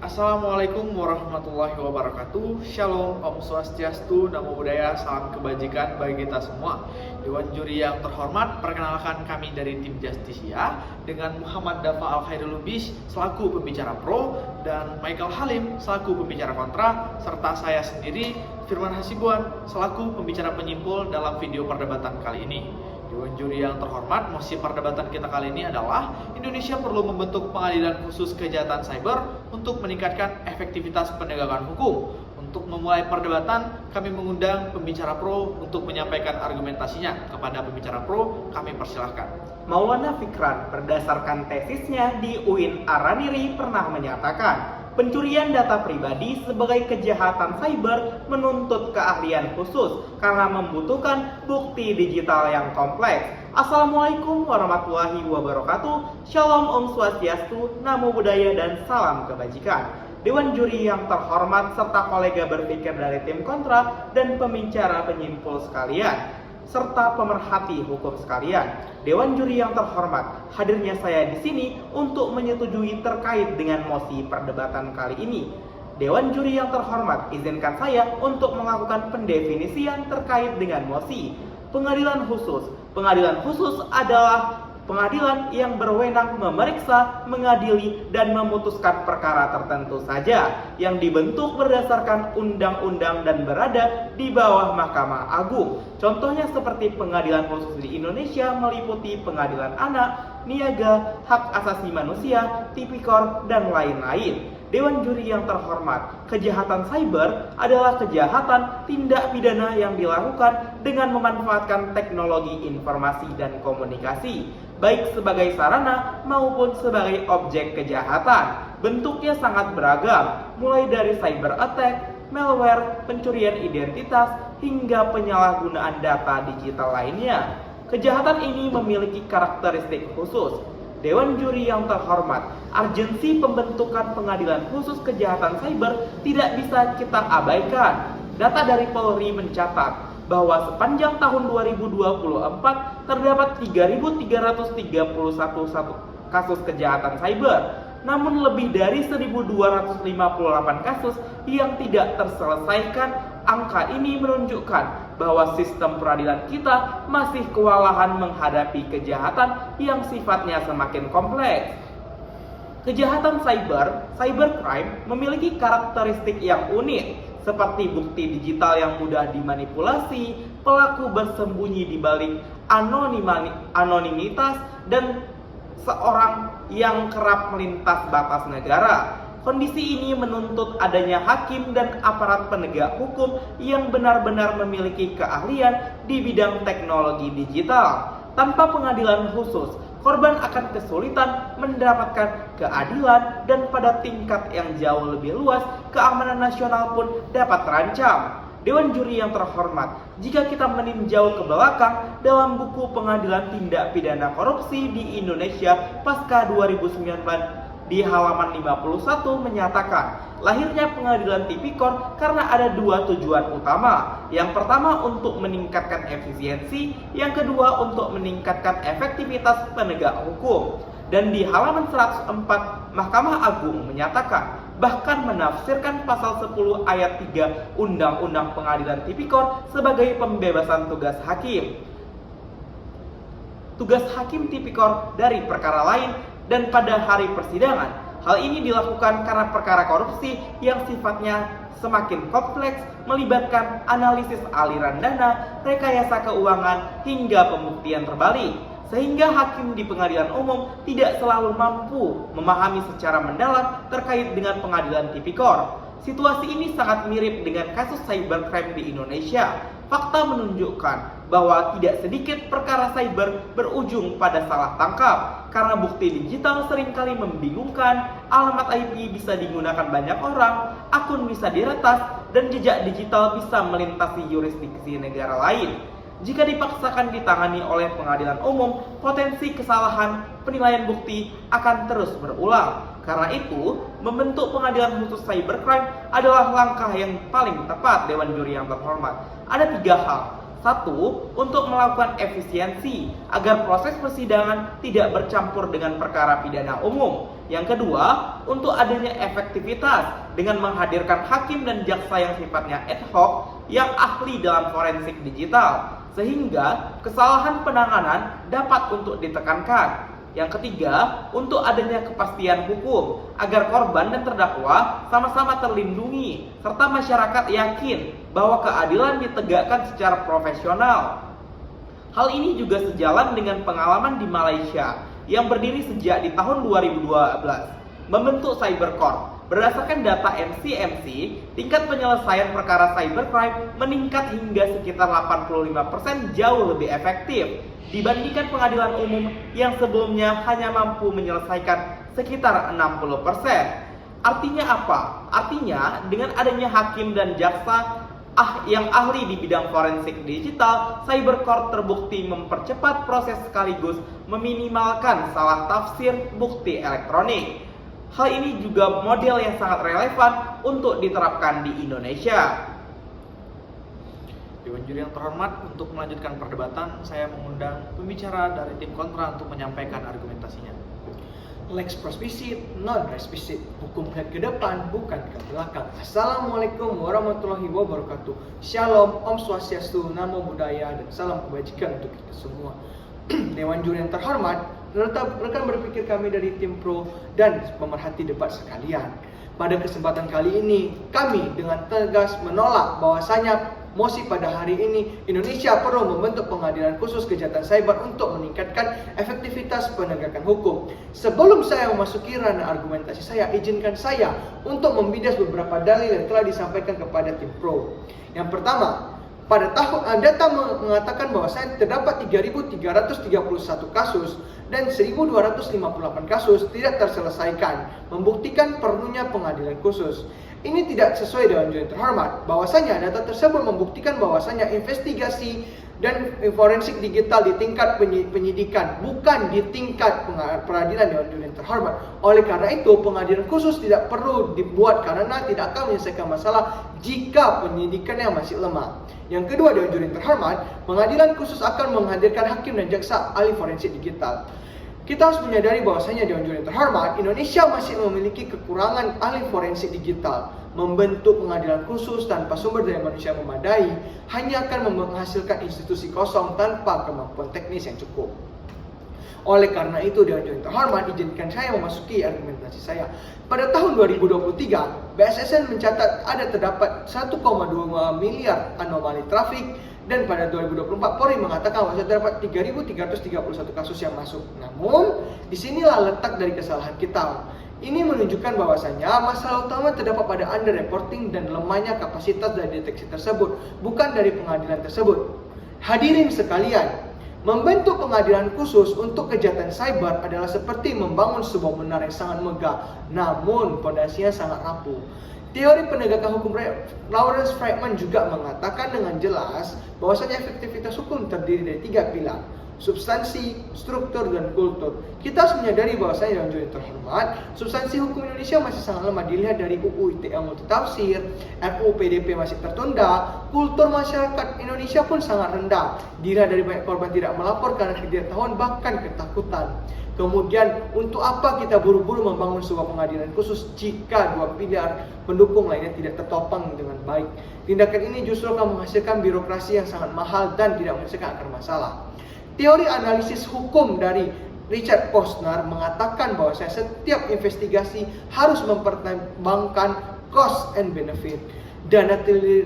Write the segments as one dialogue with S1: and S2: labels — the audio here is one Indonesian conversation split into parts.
S1: Assalamualaikum warahmatullahi wabarakatuh. Shalom, Om Swastiastu, Namo Buddhaya, salam kebajikan bagi kita semua. Dewan juri yang terhormat, perkenalkan kami dari tim Justisia dengan Muhammad Dafa Al-Khairul Lubis selaku pembicara pro dan Michael Halim selaku pembicara kontra, serta saya sendiri Firman Hasibuan selaku pembicara penyimpul dalam video perdebatan kali ini. Dewan juri yang terhormat, mosi perdebatan kita kali ini adalah Indonesia perlu membentuk pengadilan khusus kejahatan cyber untuk meningkatkan efektivitas penegakan hukum. Untuk memulai perdebatan, kami mengundang pembicara pro untuk menyampaikan argumentasinya. Kepada pembicara pro, kami persilahkan.
S2: Maulana Fikran berdasarkan tesisnya di UIN Araniri pernah menyatakan, pencurian data pribadi sebagai kejahatan cyber menuntut keahlian khusus karena membutuhkan bukti digital yang kompleks. Assalamualaikum warahmatullahi wabarakatuh. Shalom, Om Swastiastu, Namo Buddhaya, dan salam kebajikan. Dewan juri yang terhormat serta kolega berpikir dari tim kontra dan pembicara penyimpul sekalian, serta pemerhati hukum sekalian. Dewan juri yang terhormat, hadirnya saya di sini untuk menyetujui terkait dengan mosi perdebatan kali ini. Dewan juri yang terhormat, izinkan saya untuk melakukan pendefinisian terkait dengan mosi. Pengadilan khusus. Pengadilan khusus adalah pengadilan yang berwenang memeriksa, mengadili, dan memutuskan perkara tertentu saja yang dibentuk berdasarkan undang-undang dan berada di bawah Mahkamah Agung. Contohnya seperti pengadilan khusus di Indonesia meliputi pengadilan anak, niaga, hak asasi manusia, tipikor, dan lain-lain. Dewan juri yang terhormat, kejahatan cyber adalah kejahatan tindak pidana yang dilakukan dengan memanfaatkan teknologi informasi dan komunikasi, baik sebagai sarana maupun sebagai objek kejahatan. Bentuknya sangat beragam, mulai dari cyber attack, malware, pencurian identitas, hingga penyalahgunaan data digital lainnya. Kejahatan ini memiliki karakteristik khusus. Dewan juri yang terhormat, urgensi pembentukan pengadilan khusus kejahatan cyber tidak bisa kita abaikan. Data dari Polri mencatat bahwa sepanjang tahun 2024 terdapat 3.331 kasus kejahatan cyber, namun lebih dari 1.258 kasus yang tidak terselesaikan. Angka ini menunjukkan bahwa sistem peradilan kita masih kewalahan menghadapi kejahatan yang sifatnya semakin kompleks. Kejahatan cybercrime memiliki karakteristik yang unik, seperti bukti digital yang mudah dimanipulasi, pelaku bersembunyi di balik anonimitas, dan seorang yang kerap melintas batas negara. Kondisi ini menuntut adanya hakim dan aparat penegak hukum yang benar-benar memiliki keahlian di bidang teknologi digital. Tanpa pengadilan khusus, korban akan kesulitan mendapatkan keadilan, dan pada tingkat yang jauh lebih luas, keamanan nasional pun dapat terancam. Dewan juri yang terhormat, jika kita meninjau ke belakang dalam buku Pengadilan Tindak Pidana Korupsi di Indonesia pasca 2009 di halaman 51 menyatakan lahirnya pengadilan tipikor karena ada dua tujuan utama. Yang pertama untuk meningkatkan efisiensi, yang kedua untuk meningkatkan efektivitas penegak hukum. Dan di halaman 104 Mahkamah Agung menyatakan, bahkan menafsirkan pasal 10 ayat 3 Undang-Undang Pengadilan Tipikor sebagai pembebasan tugas hakim. Tugas hakim tipikor dari perkara lain dan pada hari persidangan. Hal ini dilakukan karena perkara korupsi yang sifatnya semakin kompleks, melibatkan analisis aliran dana, rekayasa keuangan, hingga pembuktian terbalik, sehingga hakim di pengadilan umum tidak selalu mampu memahami secara mendalam terkait dengan pengadilan tipikor. Situasi ini sangat mirip dengan kasus cybercrime di Indonesia. Fakta menunjukkan bahwa tidak sedikit perkara cyber berujung pada salah tangkap karena bukti digital seringkali membingungkan, alamat IP bisa digunakan banyak orang, akun bisa diretas, dan jejak digital bisa melintasi yurisdiksi negara lain. Jika dipaksakan ditangani oleh pengadilan umum, potensi kesalahan penilaian bukti akan terus berulang. Karena itu, membentuk pengadilan khusus cybercrime adalah langkah yang paling tepat. Dewan juri yang terhormat, ada 3 hal. Satu, untuk melakukan efisiensi agar proses persidangan tidak bercampur dengan perkara pidana umum. Yang kedua, untuk adanya efektivitas dengan menghadirkan hakim dan jaksa yang sifatnya ad hoc yang ahli dalam forensik digital, sehingga kesalahan penanganan dapat untuk ditekankan. Yang ketiga, untuk adanya kepastian hukum agar korban dan terdakwa sama-sama terlindungi serta masyarakat yakin bahwa keadilan ditegakkan secara profesional. Hal ini juga sejalan dengan pengalaman di Malaysia yang berdiri sejak di tahun 2012 membentuk Cybercorp. Berdasarkan data MCMC, tingkat penyelesaian perkara cybercrime meningkat hingga sekitar 85% jauh lebih efektif dibandingkan pengadilan umum yang sebelumnya hanya mampu menyelesaikan sekitar 60%. Artinya apa? Artinya dengan adanya hakim dan jaksa yang ahli di bidang forensik digital, Cybercorp terbukti mempercepat proses sekaligus meminimalkan salah tafsir bukti elektronik. Hal ini juga model yang sangat relevan untuk diterapkan di Indonesia.
S1: Dewan juri yang terhormat, untuk melanjutkan perdebatan, saya mengundang pembicara dari tim kontra untuk menyampaikan argumentasinya.
S3: Lex prospicit, non respisit. Hukum lihat ke depan, bukan ke belakang. Assalamualaikum warahmatullahi wabarakatuh. Shalom, Om Swastiastu, Namo Buddhaya, dan salam kebajikan untuk kita semua. Dewan juri yang terhormat, rekan berpikir kami dari tim pro dan pemerhati debat sekalian. Pada kesempatan kali ini, kami dengan tegas menolak bahwasanya mosi pada hari ini Indonesia perlu membentuk pengadilan khusus kejahatan cyber untuk meningkatkan efektivitas penegakan hukum. Sebelum saya memasuki ranah argumentasi saya, izinkan saya untuk membidas beberapa dalil yang telah disampaikan kepada tim pro. Yang pertama, pada tahun data mengatakan bahwa terdapat 3.331 kasus dan 1.258 kasus tidak terselesaikan, membuktikan perlunya pengadilan khusus. Ini tidak sesuai dengan juri terhormat. Bahwasanya data tersebut membuktikan bahwasanya investigasi dan forensik digital di tingkat penyidikan, bukan di tingkat peradilan Dewan Juri yang terhormat. Oleh karena itu, pengadilan khusus tidak perlu dibuat karena tidak akan menyelesaikan masalah jika penyidikannya masih lemah. Yang kedua, Dewan Juri yang terhormat, pengadilan khusus akan menghadirkan hakim dan jaksa ahli forensik digital. Kita harus menyadari bahwasanya Dewan Juri yang terhormat, Indonesia masih memiliki kekurangan ahli forensik digital. Membentuk pengadilan khusus tanpa sumber daya manusia yang memadai hanya akan menghasilkan institusi kosong tanpa kemampuan teknis yang cukup. Oleh karena itu, Dewan Juri yang terhormat, izinkan saya memasuki argumentasi saya. Pada tahun 2023, BSSN mencatat terdapat 1,2 miliar anomali trafik. Dan pada 2024, Polri mengatakan bahwa terdapat 3.331 kasus yang masuk. Namun, disinilah letak dari kesalahan kita. Ini menunjukkan bahwasanya masalah utama terdapat pada underreporting dan lemahnya kapasitas dari deteksi tersebut, bukan dari pengadilan tersebut. Hadirin sekalian, membentuk pengadilan khusus untuk kejahatan cyber adalah seperti membangun sebuah menara yang sangat megah, namun fondasinya sangat rapuh. Teori penegakan hukum Lawrence Friedman juga mengatakan dengan jelas bahwasanya efektivitas hukum terdiri dari 3 pilar: substansi, struktur, dan kultur. Kita harus menyadari bahwasanya Dewan Juri terhormat, substansi hukum Indonesia masih sangat lemah dilihat dari UU ITE multitafsir, RUU PDP masih tertunda, kultur masyarakat Indonesia pun sangat rendah dilihat dari banyak korban tidak melapor karena ketidaktahuan bahkan ketakutan. Kemudian, untuk apa kita buru-buru membangun sebuah pengadilan khusus jika 2 pilar pendukung lainnya tidak tertopang dengan baik? Tindakan ini justru akan menghasilkan birokrasi yang sangat mahal dan tidak menyelesaikan akar masalah. Teori analisis hukum dari Richard Posner mengatakan bahwa setiap investigasi harus mempertimbangkan cost and benefit. Dana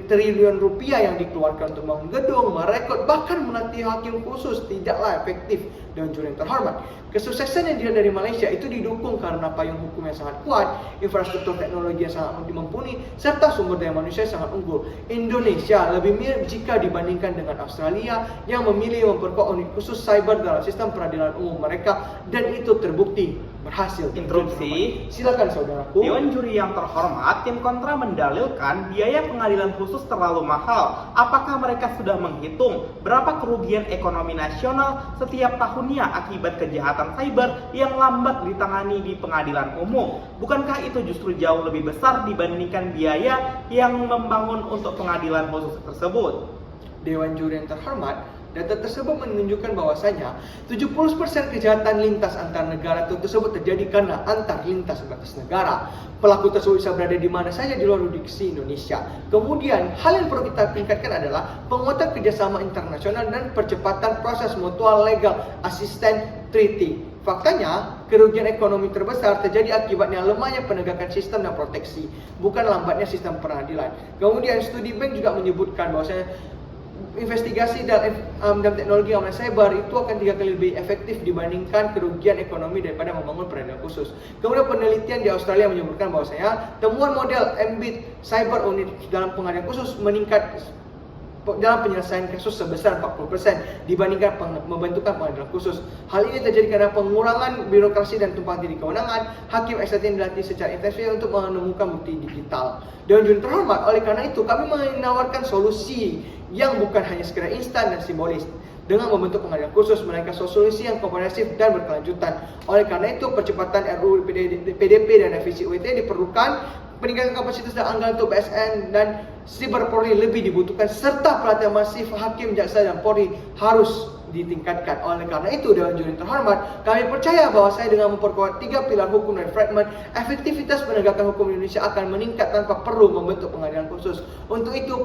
S3: triliun rupiah yang dikeluarkan untuk membangun gedung, merekrut, bahkan melatih hakim khusus tidaklah efektif. Dewan Juri yang terhormat, kesuksesan yang dilihat dari Malaysia itu didukung karena payung hukum yang sangat kuat, infrastruktur teknologi yang sangat mumpuni, serta sumber daya manusia yang sangat unggul. Indonesia lebih mirip jika dibandingkan dengan Australia yang memilih memperkuat unit khusus cyber dalam sistem peradilan umum mereka, dan itu terbukti berhasil.
S2: Interupsi.
S3: Silakan saudaraku.
S2: Dewan Juri yang terhormat, tim kontra mendalilkan biaya pengadilan khusus terlalu mahal. Apakah mereka sudah menghitung berapa kerugian ekonomi nasional setiap tahunnya akibat kejahatan cyber yang lambat ditangani di pengadilan umum? Bukankah itu justru jauh lebih besar dibandingkan biaya yang membangun untuk pengadilan khusus tersebut?
S3: Dewan Juri yang terhormat, data tersebut menunjukkan bahwasanya 70% kejahatan lintas antar negara tersebut terjadi karena antar lintas batas negara. Pelaku tersebut bisa berada di mana saja di luar jurisdiksi Indonesia. Kemudian, hal yang perlu kita tingkatkan adalah penguatan kerjasama internasional dan percepatan proses mutual legal assistance treaty. Faktanya, kerugian ekonomi terbesar terjadi akibatnya lemahnya penegakan sistem dan proteksi, bukan lambatnya sistem peradilan. Kemudian, studi Bank juga menyebutkan bahwasanya investigasi dalam teknologi amanan cyber itu akan 3 kali lebih efektif dibandingkan kerugian ekonomi daripada membangun peradilan khusus. Kemudian penelitian di Australia menyebutkan bahwasanya temuan model Embedded Cyber Unit dalam pengadilan khusus meningkat dalam penyelesaian kasus sebesar 40% dibandingkan membentukkan pengadilan khusus. Hal ini terjadi karena pengurangan birokrasi dan tumpang tindih kewenangan. Hakim SAT dilatih secara intensif untuk menemukan bukti digital. Dewan Juri terhormat, oleh karena itu kami menawarkan solusi yang bukan hanya sekedar instan dan simbolis dengan membentuk pengadilan khusus, melainkan solusi yang komprehensif dan berkelanjutan. Oleh karena itu, percepatan RUU PDP dan revisi UIT diperlukan. Peningkatan kapasitas dan anggaran untuk BSN dan Siber Polri lebih dibutuhkan, serta pelatihan masif hakim, jaksa, dan Polri harus ditingkatkan. Oleh karena itu, Dewan Juri terhormat, kami percaya bahwa saya dengan memperkuat 3 pilar hukum dan fragmen, efektivitas penegakan hukum Indonesia akan meningkat tanpa perlu membentuk pengadilan khusus. Untuk itu,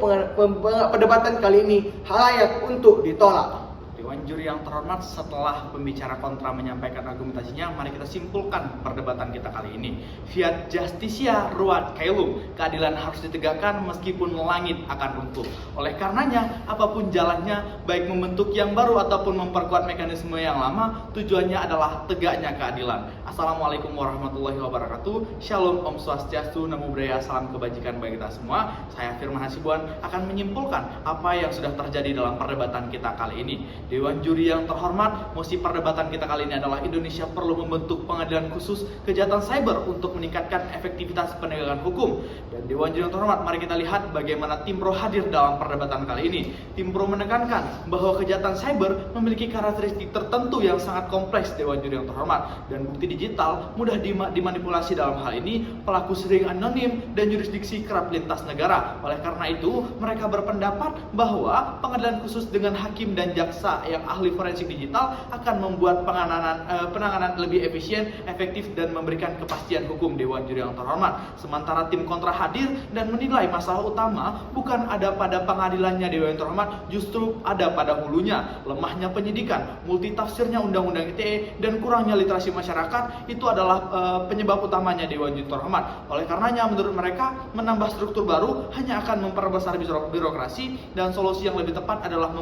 S3: perdebatan kali ini layak untuk ditolak.
S1: Dewan Juri yang terhormat, setelah pembicara kontra menyampaikan argumentasinya, mari kita simpulkan perdebatan kita kali ini. Fiat Justitia Ruat Caelum, keadilan harus ditegakkan meskipun langit akan runtuh. Oleh karenanya, apapun jalannya, baik membentuk yang baru ataupun memperkuat mekanisme yang lama, tujuannya adalah tegaknya keadilan. Assalamualaikum warahmatullahi wabarakatuh. Shalom, Om Swastiastu, Namo Buddhaya, salam kebajikan bagi kita semua. Saya Firman Hasibuan akan menyimpulkan apa yang sudah terjadi dalam perdebatan kita kali ini. Dewan Juri yang terhormat, mosi perdebatan kita kali ini adalah Indonesia perlu membentuk pengadilan khusus kejahatan cyber untuk meningkatkan efektivitas penegakan hukum. Dan Dewan Juri yang terhormat, mari kita lihat bagaimana tim pro hadir dalam perdebatan kali ini. Tim pro menekankan bahwa kejahatan cyber memiliki karakteristik tertentu yang sangat kompleks, Dewan Juri yang terhormat, dan bukti digital mudah dimanipulasi. Dalam hal ini, pelaku sering anonim dan jurisdiksi kerap lintas negara. Oleh karena itu, mereka berpendapat bahwa pengadilan khusus dengan hakim dan jaksa yang ahli forensik digital akan membuat penanganan lebih efisien, efektif, dan memberikan kepastian hukum, Dewan Juri yang terhormat. Sementara tim kontra hadir dan menilai masalah utama bukan ada pada pengadilannya, Dewan yang terhormat, justru ada pada hulunya. Lemahnya penyidikan, multitafsirnya Undang-Undang ITE, dan kurangnya literasi masyarakat itu adalah penyebab utamanya, Dewan Juri terhormat. Oleh karenanya, menurut mereka, menambah struktur baru hanya akan memperbesar birokrasi, dan solusi yang lebih tepat adalah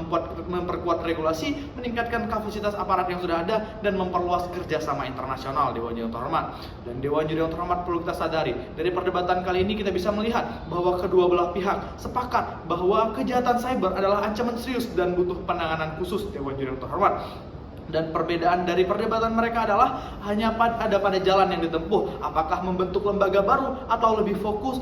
S1: memperkuat regulasi, meningkatkan kapasitas aparat yang sudah ada, dan memperluas kerjasama internasional, Dewan Juri yang terhormat. Dan Dewan Juri yang terhormat, perlu kita sadari, dari perdebatan kali ini kita bisa melihat bahwa kedua belah pihak sepakat bahwa kejahatan cyber adalah ancaman serius dan butuh penanganan khusus, Dewan Juri yang terhormat. Dan perbedaan dari perdebatan mereka adalah hanya ada pada jalan yang ditempuh, apakah membentuk lembaga baru atau lebih fokus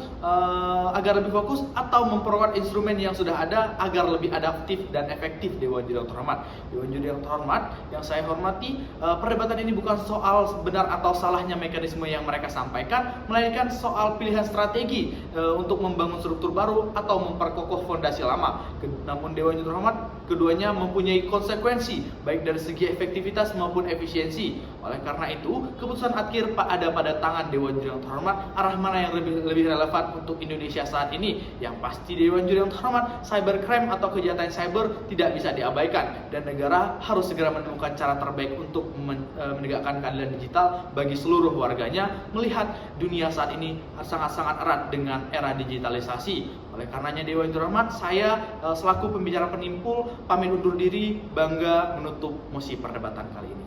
S1: agar lebih fokus, atau memperkuat instrumen yang sudah ada agar lebih adaptif dan efektif, Dewan Juri yang terhormat. Dewan Juri yang terhormat, yang saya hormati, perdebatan ini bukan soal benar atau salahnya mekanisme yang mereka sampaikan, melainkan soal pilihan strategi untuk membangun struktur baru atau memperkokoh fondasi lama. Namun Dewan Juri terhormat, keduanya mempunyai konsekuensi baik dari segi efektivitas maupun efisiensi. Oleh karena itu, keputusan akhir ada pada tangan Dewan Juri yang terhormat, arah mana yang lebih relevan untuk Indonesia saat ini. Yang pasti, Dewan Juri yang terhormat, cybercrime atau kejahatan cyber tidak bisa diabaikan, dan negara harus segera menemukan cara terbaik untuk menegakkan keadilan digital bagi seluruh warganya, melihat dunia saat ini sangat-sangat erat dengan era digitalisasi. Oleh karenanya, Dewan Juri terhormat, saya selaku pembicara penimpul pamit undur diri, bangga menutup mosi perdebatan kali ini.